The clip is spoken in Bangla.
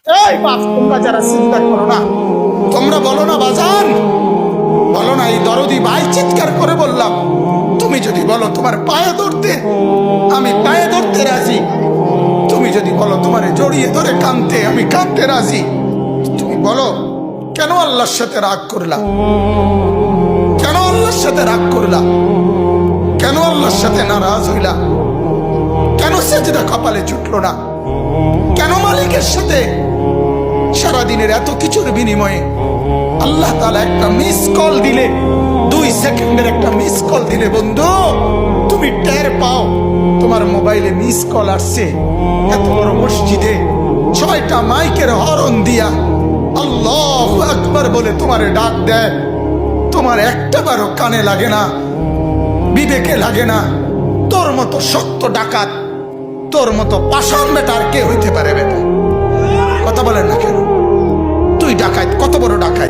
এই বাপ, তোমরা যারা চিন্তা করো না, তোমরা বলো না বাজান, বলো না এই দরদি ভাই চিৎকার করে বললাম, তুমি যদি বলো তোমার পায়ে ধরতে, আমি পায়ে ধরতে রাজি। তুমি যদি বলো তোমারে জড়িয়ে ধরে কাঁদতে, আমি কাঁদতে রাজি। তুমি বলো কেন আল্লাহর সাথে রাগ করলা? কেন আল্লাহর সাথে রাগ করলা? কেন আল্লাহর সাথে নারাজ হইলা? কেন সেজদা কপালে জুটলো না? কেন মালিকের সাথে সারাদিনের এত কিছুর বিনিময়ে আল্লাহ তাআলা একটা মিস কল দিলে, 2 সেকেন্ডের একটা মিস কল দিলে বন্ধু তুমি টের পাও তোমার মোবাইলে মিস কল আসছে। এত বড় মসজিদে ছয়টা মাইকের হরন দিয়া আল্লাহু আকবার বলে তোমারে ডাক দেয়, তোমার একটা বারও কানে লাগে না, বিবেকে লাগে না। তোর মতো শক্ত ডাকাত, তোর মতো পাষাণ বেটা আর কে হইতে পারে? বেটা কথা বলেন না কেন? তুই ডাকাত, কত বড় ডাকাত!